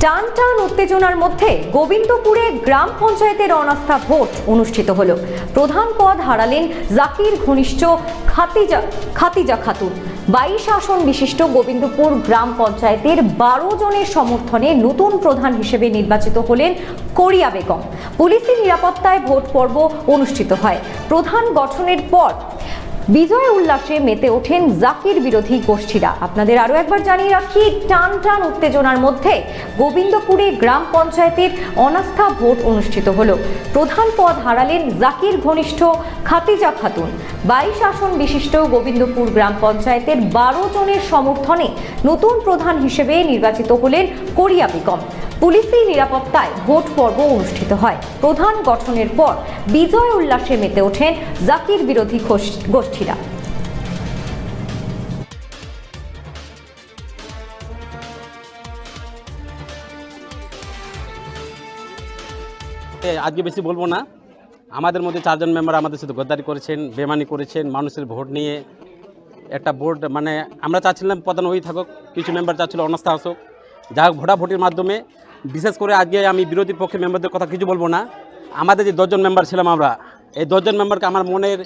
টান টান উত্তেজনার মধ্যে গোবিন্দপুরে গ্রাম পঞ্চায়েতের অনাস্থা ভোট অনুষ্ঠিত হলো। প্রধান পদ হারালেন জাকির ঘনিষ্ঠ খাতিজা খাতুন। 22 আসন বিশিষ্ট গোবিন্দপুর গ্রাম পঞ্চায়েতের 12 জনের সমর্থনে নতুন প্রধান হিসেবে নির্বাচিত হলেন করিয়া বেগম। পুলিশি নিরাপত্তায় ভোট পর্ব অনুষ্ঠিত হয়। প্রধান গঠনের পর বিজয় উল্লাসে মেতে ওঠেন জাকির বিরোধী গোষ্ঠীরা। আপনাদের আরো একবার জানিয়ে রাখি, টান টান উত্তেজনার মধ্যে গোবিন্দপুরে গ্রাম পঞ্চায়েতের অনাস্থা ভোট অনুষ্ঠিত হলো। প্রধান পদ হারালেন জাকির ঘনিষ্ঠ খাতিজা খাতুন। 22 আসন বিশিষ্ট গোবিন্দপুর গ্রাম পঞ্চায়েতের 12 জনের সমর্থনে নতুন প্রধান হিসেবে নির্বাচিত হলেন করিয়া বেগম। পুলিশি নিরাপত্তায় ভোট পর্ব অনুষ্ঠিত হয়। প্রধান গঠনের পর বিজয় উল্লাসে মেতে ওঠেন জাকির বিরোধী গোষ্ঠীরা। আজকে বেশি বলবো না, আমাদের মধ্যে 4 জন মেম্বার আমাদের সাথে গদ্দারি করেছেন, বেমানি করেছেন। মানুষের ভোট নিয়ে একটা ভোট আমরা চাচ্ছিলাম প্রধান হয়েই থাকুক, কিছু মেম্বার চাচ্ছিল অনাস্থা আসুক। যা হোক, ভোটাভুটির মাধ্যমে বিশেষ করে আজকে আমি বিরোধী পক্ষে মেম্বারদের কথা কিছু বলবো না। আমাদের যে 10 জন মেম্বার ছিলাম আমরা, এই 10 জন মেম্বারকে আমার মনের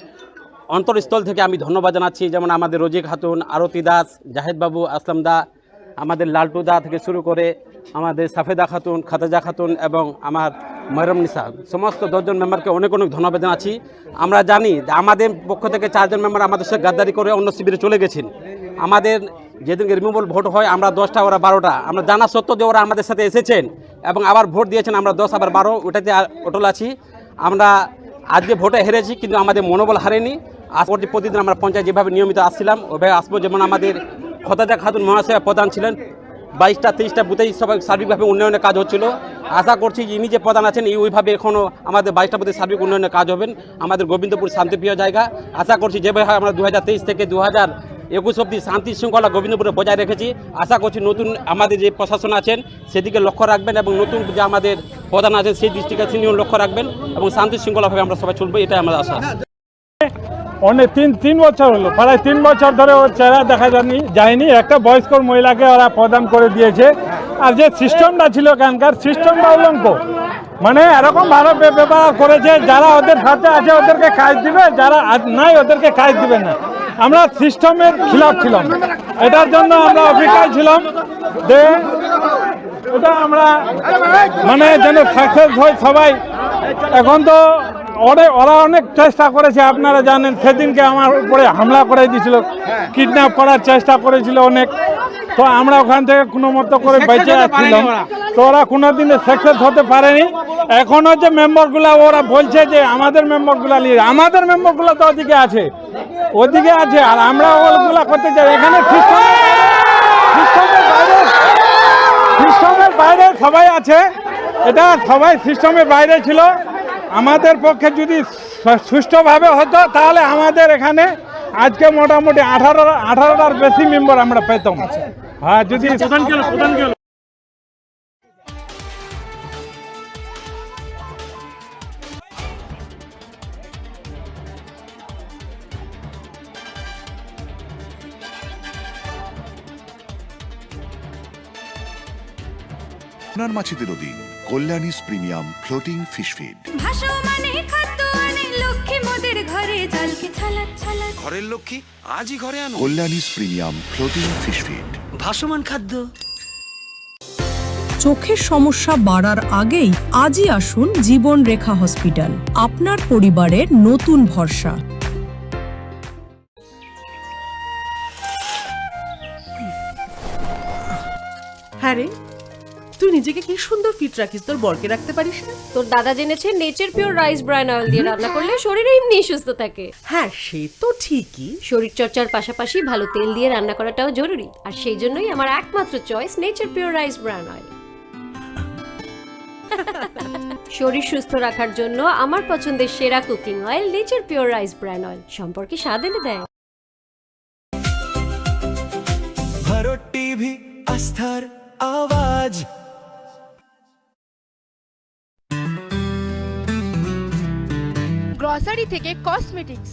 অন্তরস্থল থেকে আমি ধন্যবাদ জানাচ্ছি। যেমন আমাদের রোজি খাতুন, আরতি দাস, জাহেদ বাবু, আসলাম দা, আমাদের লালটু দা থেকে শুরু করে আমাদের সাফেদা খাতুন, খাতেজা খাতুন এবং আমার ময়রম নিসা, সমস্ত 10 জন মেম্বারকে অনেক অনেক ধন্যবাদ জানাচ্ছি। আমরা জানি আমাদের পক্ষ থেকে 4 জন মেম্বার আমাদের সাথে গাদ্দারি করে অন্য শিবিরে চলে গেছেন। আমাদের যেদিনকে রিমুভাল ভোট হয় আমরা 10টা, ওরা 12টা। আমরা জানা সত্ত্বেও যে ওরা আমাদের সাথে এসেছেন এবং আবার ভোট দিয়েছেন, আমরা 10 আবার 12 ওটাতে অটল আছি। আমরা আজকে ভোটে হেরেছি, কিন্তু আমাদের মনোবল হারেনি। আজ প্রতিদিন আমরা পঞ্চায়েত যেভাবে নিয়মিত আসছিলাম ওইভাবে আসবো। যেমন আমাদের খাতেজা খাতুন মহাশয়া প্রধান ছিলেন, 22টা 23টা বুথেই সবাই সার্বিকভাবে উন্নয়নের কাজ হচ্ছিল। আশা করছি ইনি যে প্রধান আছেন ওইভাবে এখনও আমাদের 22টা বুথে সার্বিক উন্নয়নের কাজ হবেন। আমাদের গোবিন্দপুর শান্তিপ্রিয় জায়গা। আশা করছি যেভাবে আমরা 2023 থেকে 2021 অবধি শান্তি শৃঙ্খলা গোবিন্দপুরে বজায় রেখেছি, আশা করছি নতুন আমাদের যে প্রশাসন আছেন সেদিকে লক্ষ্য রাখবেন এবং নতুন যে আমাদের প্রধান আছেন সেই দৃষ্টিকে তিনিও লক্ষ্য রাখবেন এবং শান্তি শৃঙ্খলাভাবে আমরা সবাই চলবো, এটাই আমার আশা। অনেক 3 বছর হলো, প্রায় 3 বছর ধরে ওর চেহারা দেখা যায়নি। একটা বয়স্ক মহিলাকে ওরা প্রদান করে দিয়েছে। আর যে সিস্টেমটা ছিল এখানকার, সিস্টেমটা উলঙ্গ। মানে এরকম ভালো ব্যবহার করেছে, যারা ওদের সাথে আছে ওদেরকে কাজ দিবে, যারা নাই ওদেরকে কাজ দিবে না। আমরা সিস্টেমের খিলাফ ছিলাম, এটার জন্য আমরা অপেক্ষায় ছিলাম যে এটা আমরা মানে যেন সাকসেস হয় সবাই। এখন তো ওরা অনেক চেষ্টা করেছে, আপনারা জানেন। সেদিনকে আমার উপরে হামলা করে দিয়েছিল, কিডন্যাপ করার চেষ্টা করেছিল অনেক। তো আমরা ওখান থেকে কোনো মতো করে বেঁচে আসছিলাম। তো ওরা কোনোদিনে সাকসেস হতে পারেনি। এখনও যে মেম্বারগুলো ওরা বলছে যে আমাদের মেম্বারগুলো নিয়ে, আমাদের মেম্বারগুলো তো ওদিকে আছে আর আমরা ওগুলো করতে চাই। এখানে সিস্টেমের বাইরে সবাই আছে, এটা সবাই সিস্টেমের বাইরে ছিল। আমাদের পক্ষে যদি সুষ্ঠুভাবে হতো তাহলে আমাদের এখানে আজকে মোটামুটি 18টার বেশি মেম্বার আমরা পেতাম। হ্যাঁ, যদি আপনার মাছেদের দিন কল্যাণীস প্রিমিয়াম ফ্লোটিং ফিশ ফিড। ঘরের লক্ষ্মী আজই ঘরে আনো কল্যাণীস প্রিমিয়াম ফ্লোটিং ফিশ ফিড, ভাসমান খাদ্য। চোখের সমস্যা বাড়ার আগেই আজই আসুন জীবন রেখা হসপিটাল, আপনার পরিবারের নতুন ভরসা। হ্যাঁ রে, তুই নিজেকে কি সুন্দর ফিট রাখিস, তোর বরকে রাখতে পারিস না? তোর দাদা জেনেছে nature pure rice bran oil দিয়ে রান্না করলে শরীর এমনি সুস্থ থাকে। হ্যাঁ, সে তো ঠিকই। শরীর চর্চার পাশাপাশি ভালো তেল দিয়ে রান্না করাটাও জরুরি, আর সেই জন্যই আমার একমাত্র choice nature pure rice bran oil. শরীর সুস্থ রাখার জন্য আমার পছন্দের সেরা cooking oil nature pure rice bran oil, সম্পর্কে স্বাদ এনে দেয়। ভারত টিভি, আস্থার আওয়াজ। গ্রসারি থেকে কসমেটিক্স,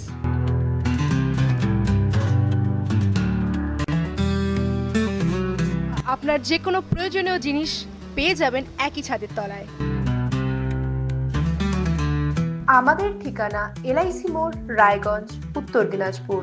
আপনার যে কোনো প্রয়োজনীয় জিনিস পেয়ে যাবেন একই ছাদের তলায়। আমাদের ঠিকানা LIC মোড়, রায়গঞ্জ, উত্তর দিনাজপুর।